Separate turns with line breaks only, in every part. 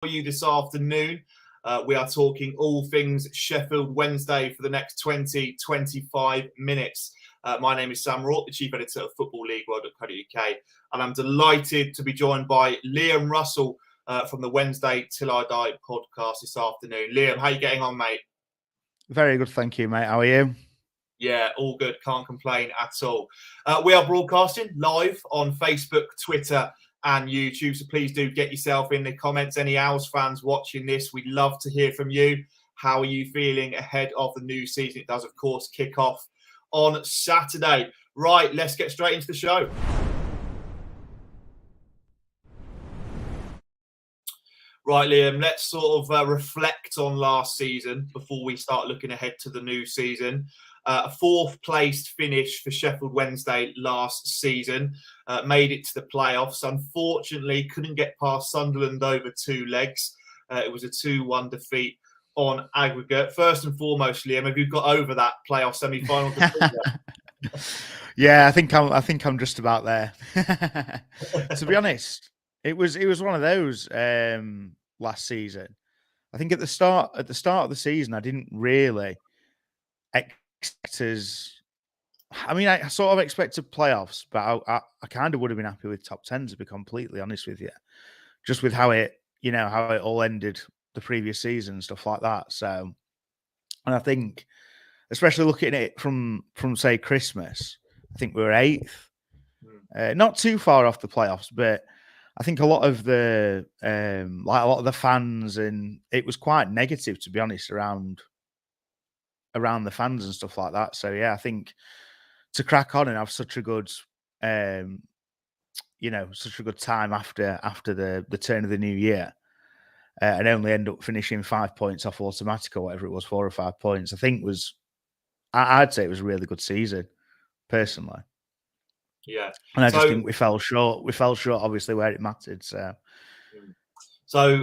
you this afternoon. We are talking all things Sheffield Wednesday for the next 20-25 minutes. My name is Sam Rourke, the Chief Editor of Football League World.co.uk, and I'm delighted to be joined by Liam Russell from the Wednesday Till I Die podcast this afternoon. Liam, how are you getting on, mate?
Very good, thank you, mate. How are you?
Yeah, all good. Can't complain at all. We are broadcasting live on Facebook, Twitter, and YouTube. So please do get yourself in the comments. Any Owls fans watching this, we'd love to hear from you. How are you feeling ahead of the new season? It does, of course, kick off on Saturday. Right, let's get straight into the show. Right, Liam, let's sort of reflect on last season before we start looking ahead to the new season. A fourth-placed finish for Sheffield Wednesday last season. Made it to the playoffs. Unfortunately, couldn't get past Sunderland over two legs. It was a 2-1 defeat on aggregate. First and foremost, Liam, have you got over that playoff semi-final defeat?
Yeah, I think I'm just about there. To be honest, it was one of those last season. I think at the start of the season, I didn't really expect as. I mean, I sort of expected playoffs, but I kind of would have been happy with top 10, to be completely honest with you, just with how it all ended the previous season and stuff like that. So, and I think, especially looking at it from say Christmas, I think we were 8th, not too far off the playoffs, but I think a lot of the fans, and it was quite negative, to be honest, around the fans and stuff like that. So yeah, I think to crack on and have such a good, such a good time after the turn of the new year, and only end up finishing 5 points off automatic or whatever it was, 4 or 5 points, I think I'd say it was a really good season, personally.
Yeah,
and I just think we fell short. We fell short, obviously, where it mattered.
So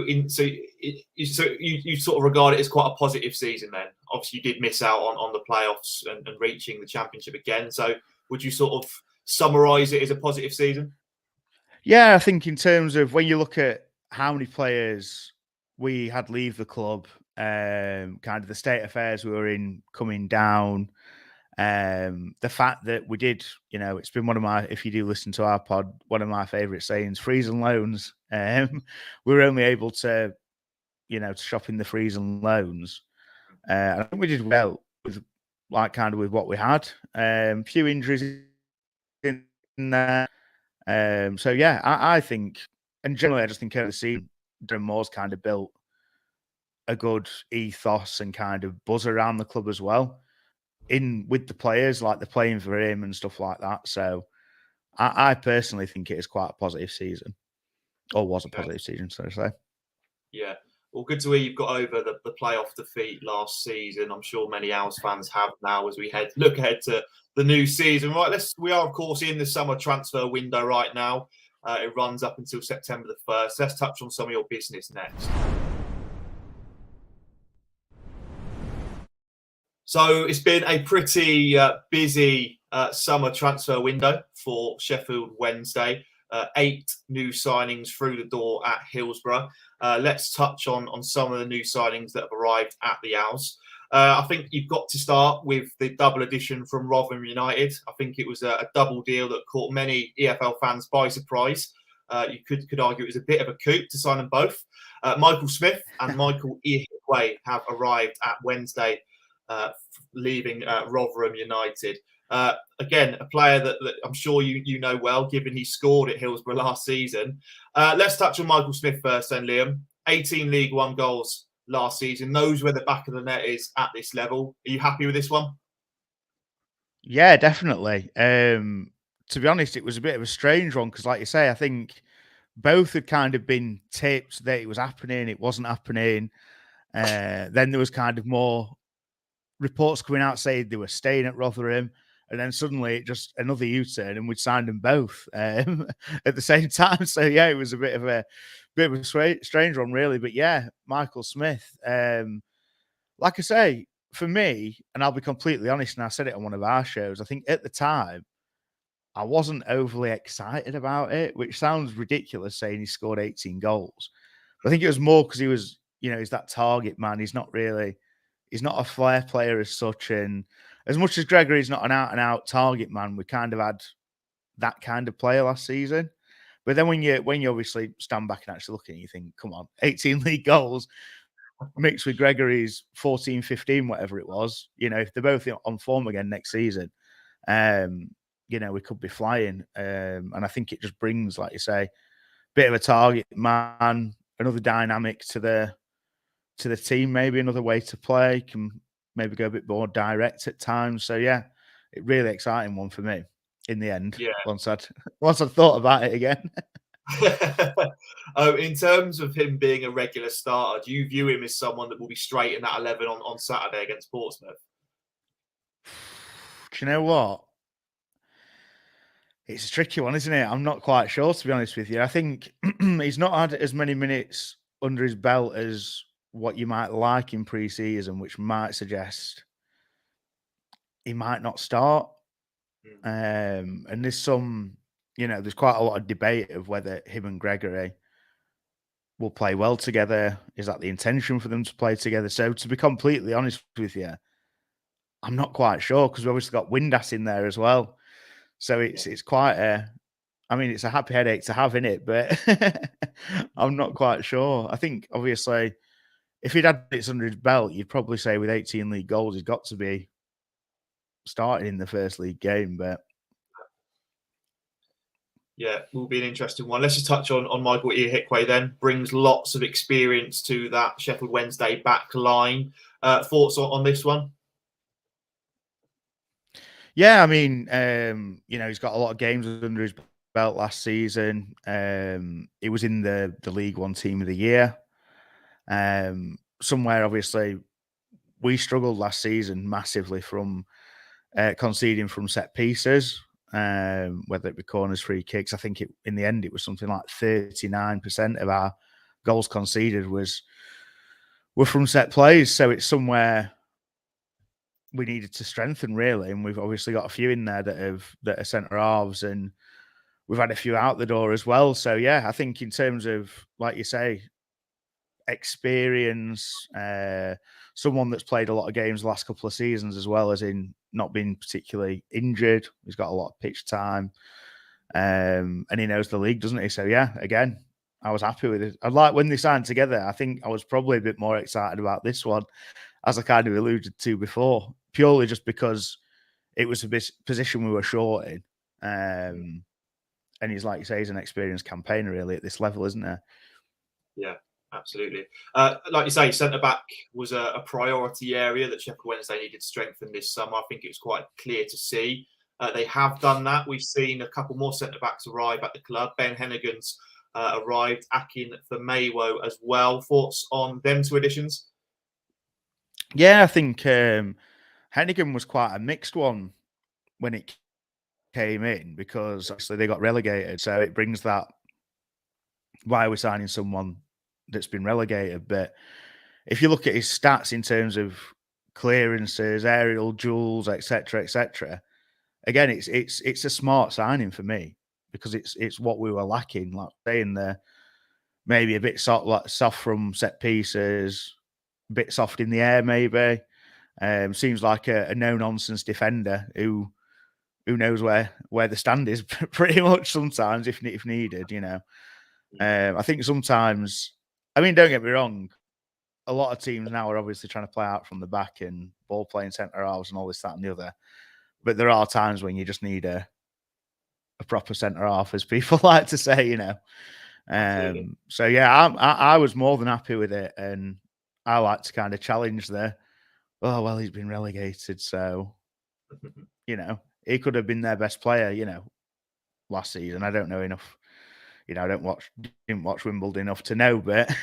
you sort of regard it as quite a positive season then. Obviously, you did miss out on the playoffs and reaching the championship again. So would you sort of summarise it as a positive season?
Yeah, I think in terms of when you look at how many players we had leave the club, kind of the state of affairs we were in coming down, the fact that we did, it's been one of my, if you do listen to our pod, one of my favourite sayings, freeze and loans. We were only able to, to shop in the freeze and loans. I think we did well with with what we had. Few injuries in there. So yeah, I think, and generally I just think the season, Darren Moore's kind of built a good ethos and kind of buzz around the club as well, with the players, like they're playing for him and stuff like that. So I personally think it is quite a positive season, or was a positive season, so to say.
Yeah. Well, good to hear you've got over the playoff defeat last season. I'm sure many Owls fans have now as we look ahead to the new season. Right, we are, of course, in the summer transfer window right now. It runs up until September the 1st. Let's touch on some of your business next. So it's been a pretty busy summer transfer window for Sheffield Wednesday. 8 new signings through the door at Hillsborough. Let's touch on some of the new signings that have arrived at the Owls. I think you've got to start with the double addition from Rotherham United. I think it was a double deal that caught many EFL fans by surprise. You could argue it was a bit of a coup to sign them both. Michael Smith and Michael Ihikwe have arrived at Wednesday, leaving Rotherham United. Again, a player that I'm sure you know well, given he scored at Hillsborough last season. Let's touch on Michael Smith first then, Liam. 18 League One goals last season. Knows where the back of the net is at this level. Are you happy with this one?
Yeah, definitely. To be honest, it was a bit of a strange one because, like you say, I think both had kind of been tipped that it was happening, it wasn't happening. Then there was kind of more reports coming out saying they were staying at Rotherham, and then suddenly just another U-turn, and we'd signed them both at the same time. So yeah, it was a bit of a strange one, really. But yeah, Michael Smith, like I say, for me, and I'll be completely honest, and I said it on one of our shows, I think at the time I wasn't overly excited about it, which sounds ridiculous saying he scored 18 goals. I think it was more because he was, he's that target man. He's not a flair player as such. And as much as Gregory's not an out and out target man, we kind of had that kind of player last season. But then when you obviously stand back and actually look at it, you think, come on, 18 league goals mixed with Gregory's 14, 15, whatever it was, if they're both on form again next season, we could be flying. And I think it just brings, like you say, bit of a target man, another dynamic to the team, maybe another way to play, can maybe go a bit more direct at times. So yeah, it really exciting one for me in the end.
Yeah.
Once I'd thought about it again.
In terms of him being a regular starter, do you view him as someone that will be straight in that 11 on Saturday against Portsmouth?
Do you know what? It's a tricky one, isn't it? I'm not quite sure, to be honest with you. I think he's not had as many minutes under his belt as what you might like in pre-season, which might suggest he might not start. And there's there's quite a lot of debate of whether him and Gregory will play well together. Is that the intention for them to play together? So to be completely honest with you, I'm not quite sure because we obviously got Windass in there as well. So it's quite it's a happy headache to have in it, but I'm not quite sure. I think obviously if he'd had it under his belt, you'd probably say with 18 league goals, he's got to be starting in the first league game. But
yeah, will be an interesting one. Let's just touch on Michael Ihiekwe then. Brings lots of experience to that Sheffield Wednesday back line. Thoughts on this one?
yeah, he's got a lot of games under his belt last season. He was in the League One Team of the Year. Somewhere, obviously, we struggled last season massively from conceding from set pieces, whether it be corners, free kicks. I think in the end, it was something like 39% of our goals conceded were from set plays. So it's somewhere we needed to strengthen, really. And we've obviously got a few in there that are centre halves, and we've had a few out the door as well. So yeah, I think in terms of, like you say, experience, someone that's played a lot of games the last couple of seasons, as well as in not being particularly injured. He's got a lot of pitch time, and he knows the league, doesn't he? So yeah, again, I was happy with it. I like when they signed together. I think I was probably a bit more excited about this one, as I kind of alluded to before, purely just because it was a position we were short in. And he's, like you say, he's an experienced campaigner really at this level, isn't there?
Yeah, absolutely. Like you say, centre back was a priority area that Sheffield Wednesday needed to strengthen this summer. I think it was quite clear to see. They have done that. We've seen a couple more centre backs arrive at the club. Ben Hennigan's arrived, Akin for Maywo as well. Thoughts on them two additions?
Yeah, I think Hennigan was quite a mixed one when it came in, because obviously they got relegated. So it brings that, why are we signing someone that's been relegated? But if you look at his stats in terms of clearances, aerial duels, etc., again, it's a smart signing for me, because it's what we were lacking. Like saying there, maybe a bit soft from set pieces, a bit soft in the air, maybe. Seems like a no nonsense defender who knows where the stand is pretty much sometimes if needed. I think sometimes, don't get me wrong, a lot of teams now are obviously trying to play out from the back and ball playing centre halves and all this, that, and the other. But there are times when you just need a proper centre half, as people like to say. So yeah, I was more than happy with it, and I like to kind of challenge he's been relegated, so he could have been their best player, last season. I don't know enough. I didn't watch Wimbledon enough to know, but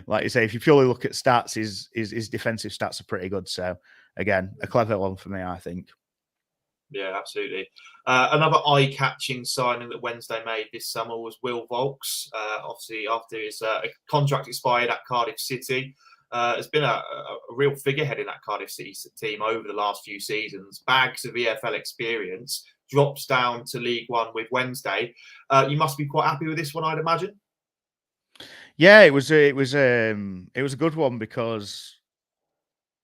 like you say, if you purely look at stats, his defensive stats are pretty good. So again, a clever one for me, I think.
Yeah, absolutely. Another eye-catching signing that Wednesday made this summer was Will Vaulks. Obviously, after his contract expired at Cardiff City, has been a real figurehead in that Cardiff City team over the last few seasons. Bags of EFL experience, drops down to League One with Wednesday. You must be quite happy with this one, I'd imagine.
Yeah, it was a good one because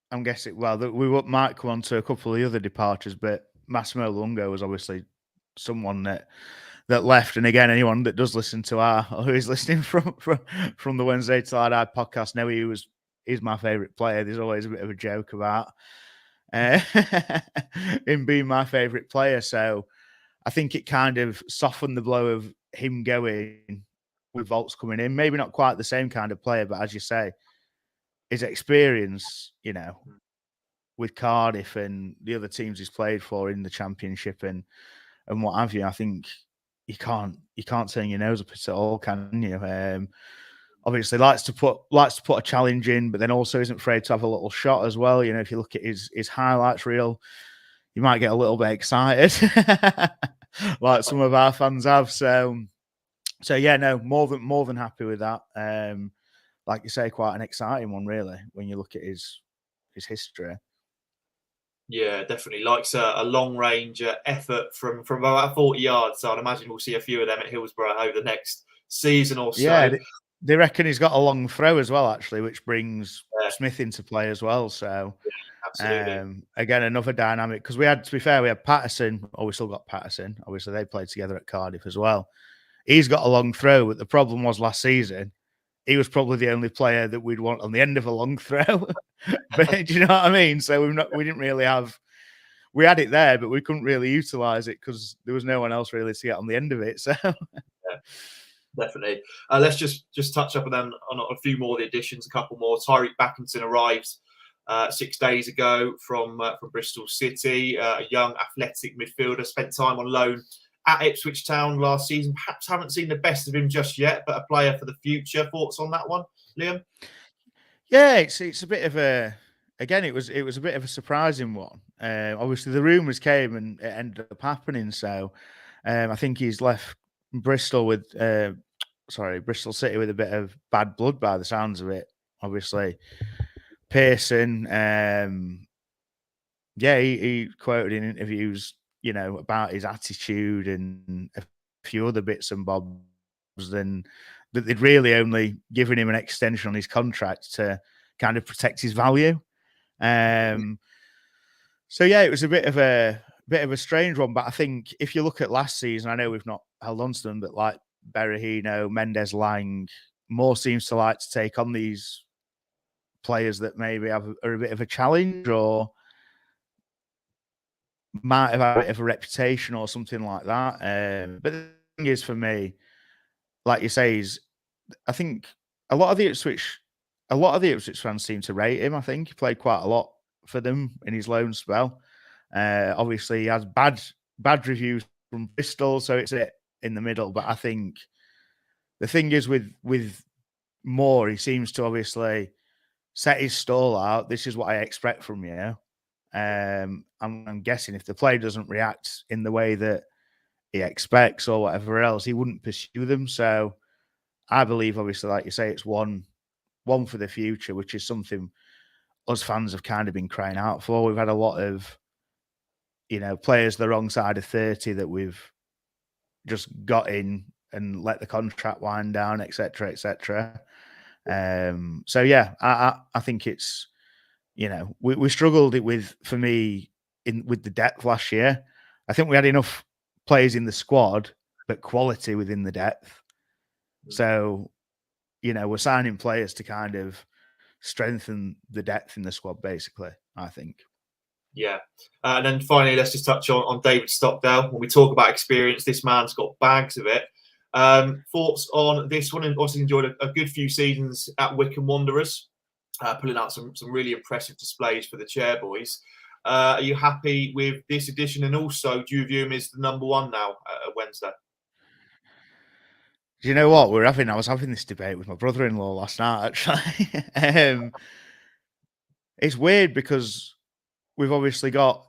I'm guessing. Well, might come on to a couple of the other departures, but Massimo Lungo was obviously someone that left. And again, anyone that does listen to our or who is listening from the Wednesday Till I Die podcast know he's my favourite player. There's always a bit of a joke about uh, him being my favourite player. So I think it kind of softened the blow of him going with Volts coming in. Maybe not quite the same kind of player, but as you say, his experience, with Cardiff and the other teams he's played for in the Championship and what have you, I think you can't turn your nose up at it all, can you? Obviously likes to put a challenge in, but then also isn't afraid to have a little shot as well. If you look at his highlights reel, you might get a little bit excited, like some of our fans have. So yeah, no, more than happy with that. Like you say, quite an exciting one, really, when you look at his history.
Yeah, definitely likes a long range effort from about 40 yards. So I'd imagine we'll see a few of them at Hillsborough over the next season or
Yeah,
so.
they reckon he's got a long throw as well, actually, which brings
Yeah,
Smith into play as well. So
absolutely.
again, another dynamic because to be fair, we had Patterson. Oh, we still got Patterson. Obviously, they played together at Cardiff as well. He's got a long throw, but the problem was last season he was probably the only player that we'd want on the end of a long throw. But do you know what I mean? So we didn't really have. We had it there, but we couldn't really utilize it because there was no one else really to get on the end of it. So
Yeah, definitely. Let's just touch up on a few more of the additions. A couple more. Tyreek Backinson arrives 6 days ago from Bristol City. A young athletic midfielder, spent time on loan at Ipswich Town last season. Perhaps haven't seen the best of him just yet, but a player for the future. Thoughts on that one, Liam?
yeah, it's a bit of a again. It was a bit of a surprising one. Obviously, the rumours came and it ended up happening. So I think he's left Bristol with Bristol City with a bit of bad blood by the sounds of it. Obviously, Pearson. Yeah, he quoted in interviews, about his attitude and a few other bits and bobs. Then that they'd really only given him an extension on his contract to kind of protect his value. So yeah, it was a bit of a strange one. But I think if you look at last season, I know we've not held on to them, but like Berahino, Mendes Lang, more seems to like to take on these players that maybe are a bit of a challenge or might have a bit of a reputation or something like that. But the thing is, for me, like you say, is I think a lot of the Ipswich fans seem to rate him. I think he played quite a lot for them in his loan spell. Obviously, he has bad reviews from Bristol, so it's in the middle. But I think the thing is with Moore, he seems to obviously set his stall out. This is what I expect from you. I'm guessing if the player doesn't react in the way that he expects or whatever else, he wouldn't pursue them. So I believe, obviously, like you say, it's one for the future, which is something us fans have kind of been crying out for. We've had a lot of, players the wrong side of 30 that we've just got in and let the contract wind down, etc., etc. So yeah, I think it's, we struggled for me with the depth last year. I think we had enough players in the squad, but quality within the depth. So, we're signing players to kind of strengthen the depth in the squad, basically, I think.
Yeah. And then finally, let's just touch on David Stockdale. When we talk about experience, this man's got bags of it. Thoughts on this one? And obviously enjoyed a good few seasons at Wycombe Wanderers, pulling out some really impressive displays for the Chairboys. Are you happy with this edition? And also, do you view him as the number one now at Wednesday?
Do you know what I was having this debate with my brother-in-law last night, actually. It's weird because we've got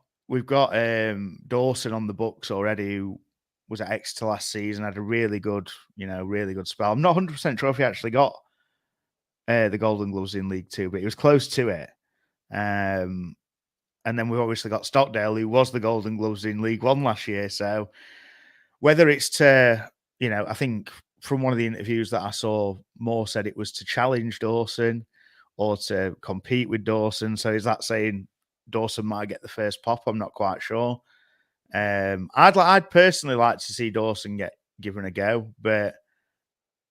Dawson on the books already, who was at Exeter last season, had a really good spell. I'm not 100% sure if he actually got the Golden Gloves in League Two, but he was close to it. And then we've obviously got Stockdale, who was the Golden Gloves in League One last year. So whether it's to, I think from one of the interviews that I saw, Moore said it was to challenge Dawson or to compete with Dawson. So is that saying Dawson might get the first pop? I'm not quite sure. I'd personally like to see Dawson get given a go, but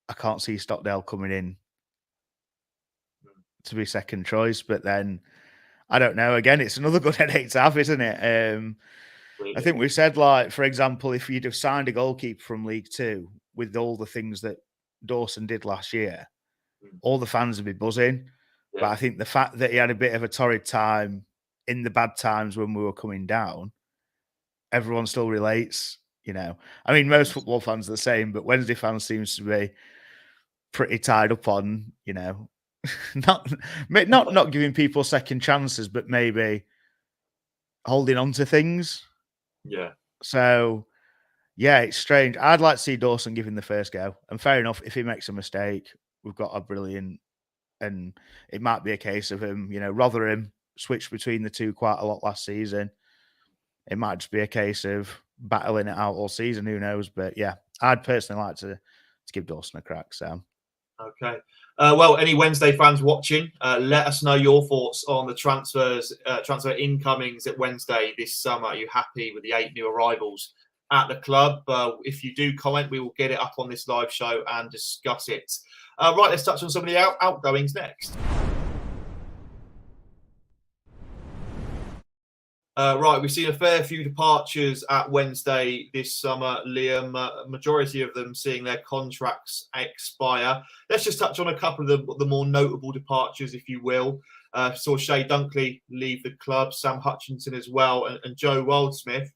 I can't see Stockdale coming in to be second choice. But then I don't know. Again, it's another good headache to have, isn't it? I think we said, like, for example, if you'd have signed a goalkeeper from League Two with all the things that Dawson did last year, all the fans would be buzzing.
Yeah.
But I think the fact that he had a bit of a torrid time in the bad times when we were coming down, everyone still relates, you know. I mean, most football fans are the same, but Wednesday fans seems to be pretty tied up on, you know, not giving people second chances, but maybe holding on to things.
Yeah.
So, yeah, it's strange. I'd like to see Dawson give him the first go. And fair enough, if he makes a mistake, we've got a brilliant, and it might be a case of him, you know, Rotherham switched between the two quite a lot last season. It might just be a case of battling it out all season. Who knows? But yeah, I'd personally like to give Dawson a crack. So,
okay. Well, any Wednesday fans watching, let us know your thoughts on the transfer incomings at Wednesday this summer. Are you happy with the 8 new arrivals at the club? If you do comment, we will get it up on this live show and discuss it. Right, let's touch on some of the outgoings next. Right, we've seen a fair few departures at Wednesday this summer, Liam. Majority of them seeing their contracts expire. Let's just touch on a couple of the more notable departures, if you will. Saw Shay Dunkley leave the club, Sam Hutchinson as well, and Joe Wildsmith.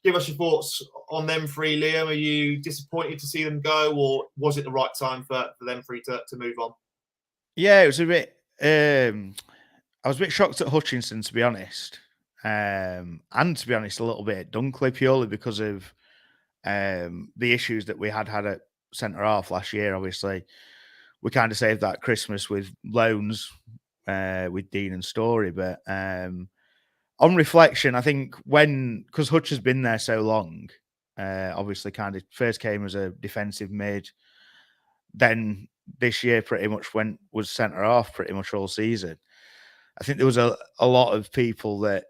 Give us your thoughts on them three, Liam. Are you disappointed to see them go, or was it the right time for them three to move on?
Yeah, it was a bit. I was a bit shocked at Hutchinson, to be honest. And to be honest, a little bit at Dunkley, purely because of the issues that we had at centre half last year. Obviously, we kind of saved that Christmas with loans with Dean and Story. But on reflection, I think because Hutch has been there so long, obviously kind of first came as a defensive mid, then this year pretty much was centre half pretty much all season. I think there was a lot of people that,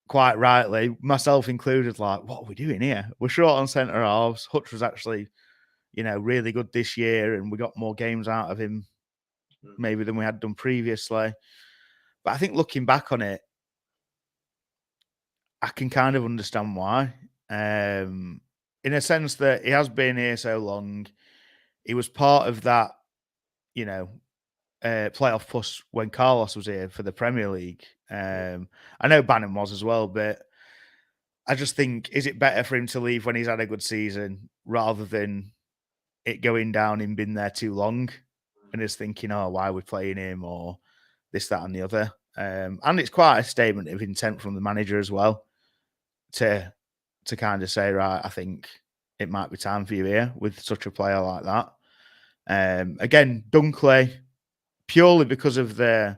quite rightly, myself included, like, what are we doing here? We're short on centre halves. Hutch was actually, you know, really good this year, and we got more games out of him maybe than we had done previously. But I think looking back on it, I can kind of understand why. In a sense that he has been here so long. He was part of that, you know, playoff push when Carlos was here for the Premier League. I know Bannon was as well, but I just think, is it better for him to leave when he's had a good season rather than it going down him being there too long and just thinking, oh, why are we playing him, or this, that, and the other? And it's quite a statement of intent from the manager as well to kind of say, right, I think it might be time for you here with such a player like that. Again, Dunkley, purely because of the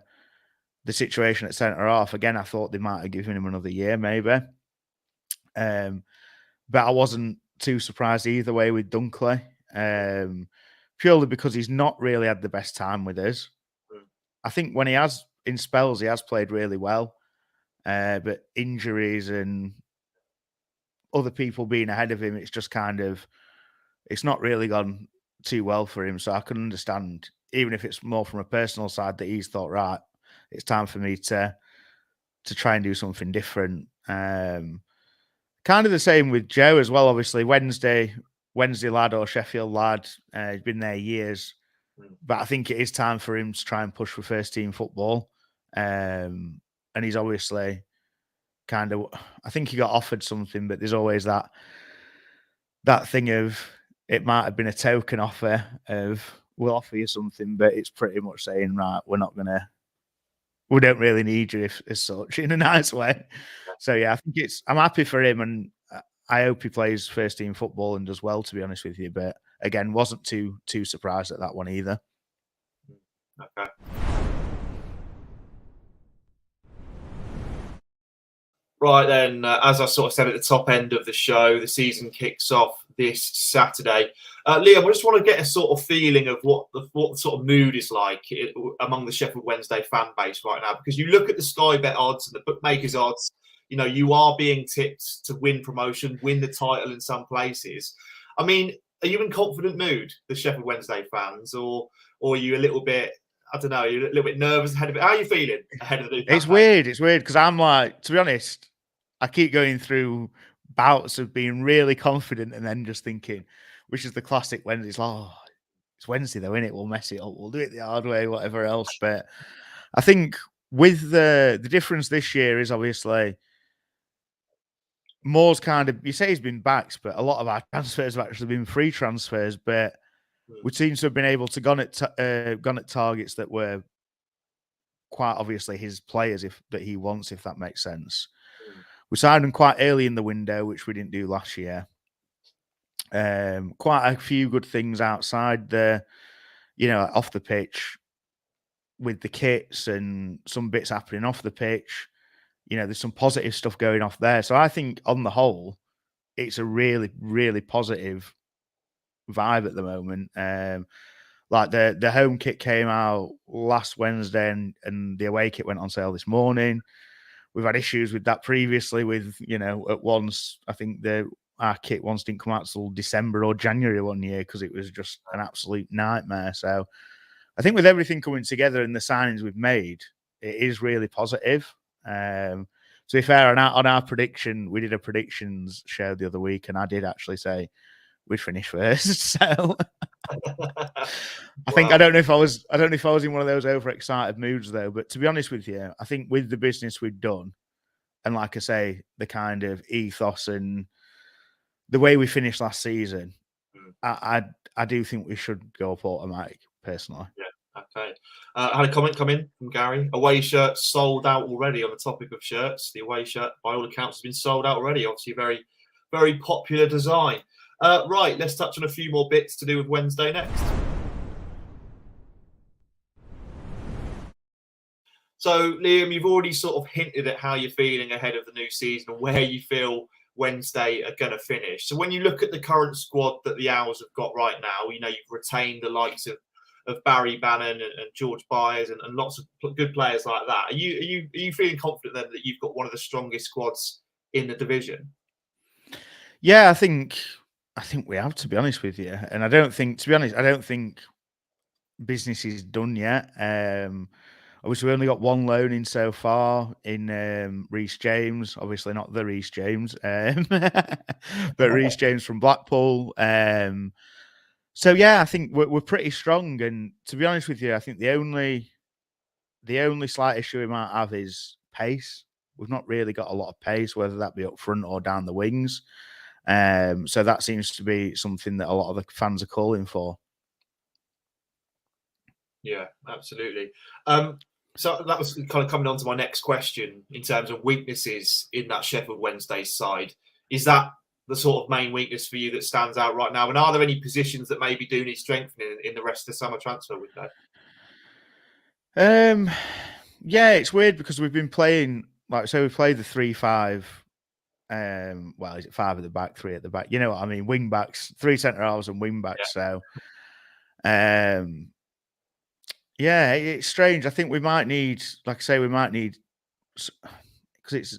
situation at centre half. Again, I thought they might have given him another year, maybe. But I wasn't too surprised either way with Dunkley, purely because he's not really had the best time with us. I think when he has, in spells, he has played really well. But injuries and other people being ahead of him, it's just kind of, it's not really gone too well for him. So I can understand, even if it's more from a personal side, that he's thought, right, it's time for me to try and do something different. Kind of the same with Joe as well. Obviously, Wednesday lad or Sheffield lad. He's been there years, but I think it is time for him to try and push for first team football. And he's obviously kind of, I think he got offered something, but there's always that thing of, it might have been a token offer of, we'll offer you something, but it's pretty much saying, right, we don't really need you as such, in a nice way. So yeah, I think I'm happy for him, and I hope he plays first team football and does well, to be honest with you. But again, wasn't too surprised at that one either.
Okay. Right then, as I sort of said at the top end of the show, the season kicks off this Saturday. Liam, I just want to get a sort of feeling of what the sort of mood is like among the Sheffield Wednesday fan base right now, because you look at the Sky Bet odds and the bookmakers odds. You know, you are being tipped to win promotion, win the title in some places. I mean, are you in confident mood, the Sheffield Wednesday fans, or are you a little bit? I don't know. You're a little bit nervous ahead of it. How are you feeling ahead of the new
It's
campaign?
weird. It's weird because I'm like, to be honest, I keep going through bouts of being really confident and then just thinking, which is the classic Wednesday. It's like, oh, it's Wednesday though, innit? We'll mess it up. We'll do it the hard way, whatever else. But I think with the difference this year is obviously Moore's kind of, you say he's been backed, but a lot of our transfers have actually been free transfers. But we seem to have been able to gone at targets that were quite obviously his players that he wants, if that makes sense. We signed him quite early in the window, which we didn't do last year. Quite a few good things outside the, off the pitch with the kits and some bits happening off the pitch. There's some positive stuff going off there. So I think on the whole, it's a really, really positive vibe at the moment. Like the home kit came out last Wednesday and the away kit went on sale this morning. We've had issues with that previously with, at once, I think our kit once didn't come out till December or January one year because it was just an absolute nightmare. So I think with everything coming together and the signings we've made, it is really positive. To be fair, on our prediction, we did a predictions show the other week, and I did actually say we'd finish first. So I think I don't know if I was in one of those overexcited moods though. But to be honest with you, I think with the business we've done, and like I say, the kind of ethos and the way we finished last season, I do think we should go up automatic, personally.
Yeah, okay. I had a comment come in from Gary. Away shirt sold out already. On the topic of shirts, the away shirt, by all accounts, has been sold out already. Obviously, a very, very popular design. Right, let's touch on a few more bits to do with Wednesday next. So, Liam, you've already sort of hinted at how you're feeling ahead of the new season and where you feel Wednesday are going to finish. So, when you look at the current squad that the Owls have got right now, you've retained the likes of Barry Bannon and George Byers and lots of good players like that. Are you feeling confident then that you've got one of the strongest squads in the division?
Yeah, I think we have, to be honest with you. And I don't think business is done yet. Obviously, we only got one loan in so far in Reece James. Obviously, not the Reece James, but Reece James from Blackpool. So yeah, I think we're pretty strong. And to be honest with you, I think the only slight issue we might have is pace. We've not really got a lot of pace, whether that be up front or down the wings. So that seems to be something that a lot of the fans are calling for.
Yeah, absolutely. So that was kind of coming on to my next question in terms of weaknesses in that Sheffield Wednesday side. Is that the sort of main weakness for you that stands out right now? And are there any positions that maybe do need strengthening in the rest of the summer transfer window?
Yeah, it's weird because we've been playing, like, so we played the 3-5. Well, is it 5 at the back, 3 at the back? You know what I mean? Wing backs, 3 centre halves and wing backs.
Yeah.
So, yeah, it's strange. I think we might need, like I say, because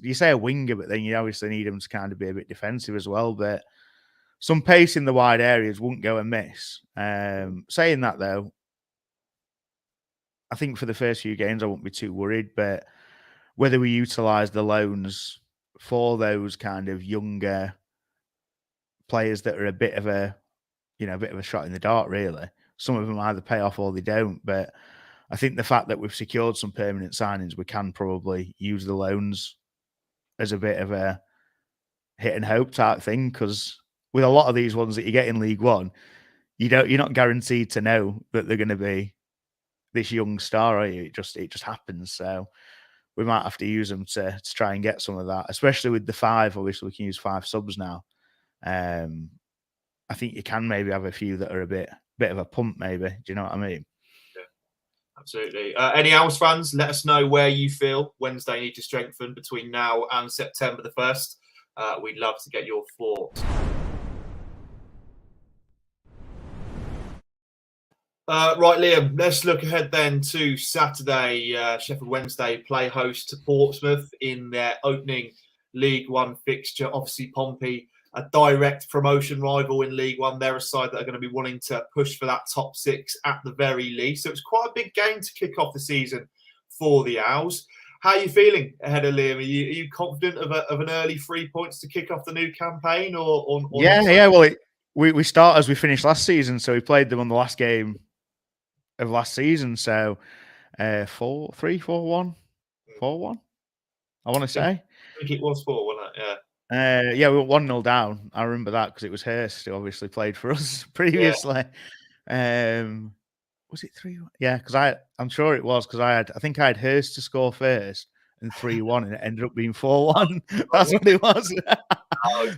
you say a winger, but then you obviously need them to kind of be a bit defensive as well. But some pace in the wide areas wouldn't go amiss. Saying that though, I think for the first few games I won't be too worried. But whether we utilise the loans for those kind of younger players that are a bit of a shot in the dark, really. Some of them either pay off or they don't. But I think the fact that we've secured some permanent signings, we can probably use the loans as a bit of a hit and hope type thing. Because with a lot of these ones that you get in League One, you're not guaranteed to know that they're going to be this young star, are you? It just happens. So we might have to use them to try and get some of that, especially with the 5. Obviously, we can use 5 subs now. I think you can maybe have a few that are a bit of a pump, maybe. Do you know what I mean?
Yeah. Absolutely. Any Owls fans, let us know where you feel Wednesday need to strengthen between now and September the 1st. We'd love to get your thoughts. Right, Liam, let's look ahead then to Saturday. Sheffield Wednesday play host to Portsmouth in their opening League One fixture. Obviously, Pompey, a direct promotion rival in League One. They're a side that are going to be wanting to push for that top 6 at the very least. So it's quite a big game to kick off the season for the Owls. How are you feeling ahead of Liam? Are you confident of an early 3 points to kick off the new campaign? Or
yeah,
not?
yeah. Well, we start as we finished last season, so we played them on the last game of last season. So 4-3, 4-1, 4-1. I want to say.
I think it was 4, wasn't it?
Yeah, we were 1-0 down. I remember that because it was Hurst who obviously played for us previously. Yeah. Was it 3-1? Yeah, because I'm sure it was because I think I had Hurst to score first and 3-1, and it ended up being 4-1. That's what it was.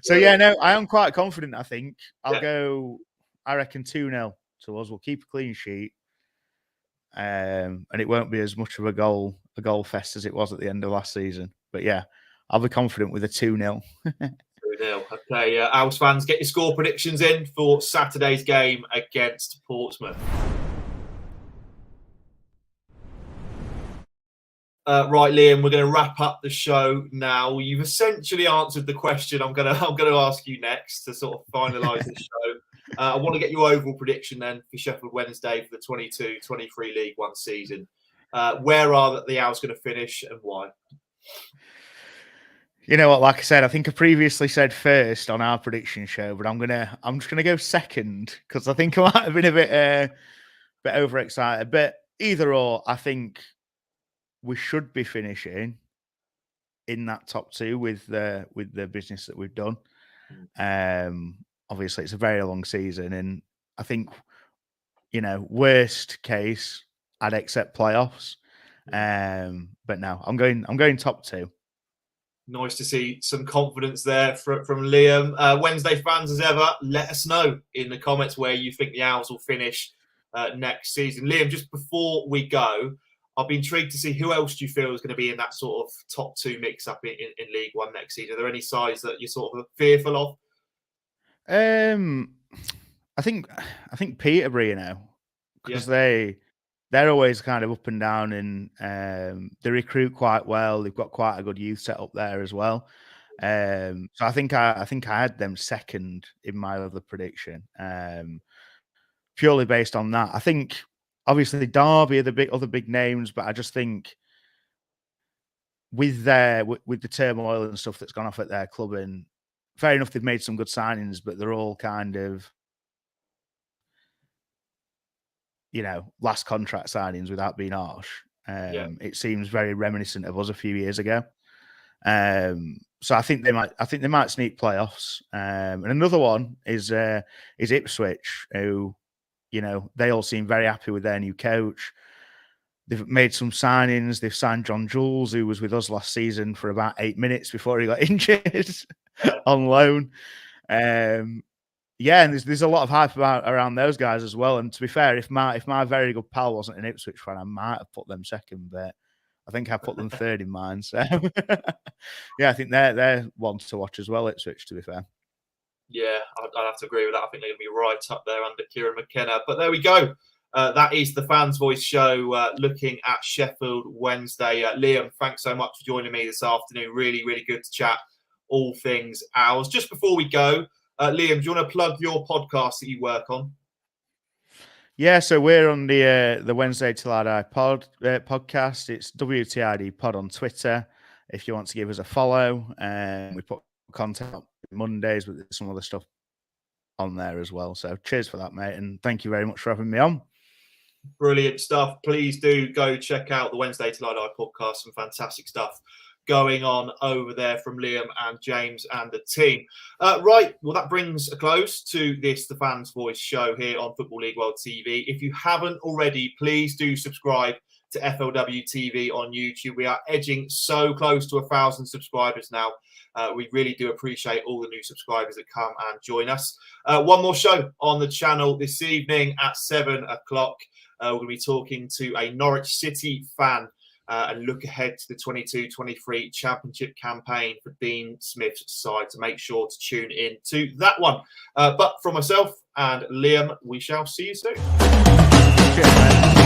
So yeah, no, I am quite confident. I think I'll go. I reckon 2-0 to us. We'll keep a clean sheet, and it won't be as much of a goal fest as it was at the end of last season. But yeah, I'll be confident with a 2-0.
2-0. Okay, Owls fans, get your score predictions in for Saturday's game against Portsmouth. Right, Liam, we're going to wrap up the show now. You've essentially answered the question I'm going to ask you next to sort of finalise the show. I want to get your overall prediction then for Sheffield Wednesday for the 22-23 League One season. Where are the Owls going to finish and why?
You know what? Like I said, I think I previously said first on our prediction show, but I'm just gonna go second because I think I might have been a bit overexcited. But either or, I think we should be finishing in that top 2 with the business that we've done. Obviously, it's a very long season, and I think worst case, I'd accept playoffs. But no, I'm going top 2.
Nice to see some confidence there from Liam. Wednesday fans, as ever, let us know in the comments where you think the Owls will finish next season. Liam, just before we go, I'll be intrigued to see who else do you feel is going to be in that sort of top 2 mix-up in League One next season. Are there any sides that you're sort of fearful of?
I think Peterborough, because they're always kind of up and down, and they recruit quite well. They've got quite a good youth set up there as well. So I think I had them second in my other prediction, purely based on that. I think obviously Derby are the other big names, but I just think with the turmoil and stuff that's gone off at their club, and fair enough, they've made some good signings, but they're all kind of last contract signings without being harsh. It seems very reminiscent of us a few years ago. So I think they might sneak playoffs. And another one is Ipswich, who, they all seem very happy with their new coach. They've made some signings. They've signed John Jules, who was with us last season for about 8 minutes before he got injured on loan. Yeah, and there's a lot of hype around those guys as well. And to be fair, if my very good pal wasn't an Ipswich fan, I might have put them second, but I think I put them third in mine. So yeah, I think they're one to watch as well, Ipswich, to be fair.
Yeah, I'd have to agree with that. I think they're going to be right up there under Kieran McKenna. But there we go. That is the Fans Voice show looking at Sheffield Wednesday. Liam, thanks so much for joining me this afternoon. Really, really good to chat all things Owls. Just before we go, Liam, do you want to plug your podcast that you work on?
Yeah, so we're on the Wednesday Till I Die podcast. It's WTID Pod on Twitter. If you want to give us a follow, we put content up Mondays with some other stuff on there as well. So cheers for that, mate, and thank you very much for having me on.
Brilliant stuff. Please do go check out the Wednesday Till I Die podcast. Some fantastic stuff going on over there from Liam and James and the team. Right, well, that brings a close to the Fans Voice show here on Football League World TV. If you haven't already, please do subscribe to FLW TV on YouTube. We are edging so close to 1,000 subscribers now. We really do appreciate all the new subscribers that come and join us. One more show on the channel this evening at 7 o'clock. we're going to be talking to a Norwich City fan and look ahead to the 22-23 Championship campaign for Dean Smith's side. So make sure to tune in to that one. But from myself and Liam, we shall see you soon.
Cheers,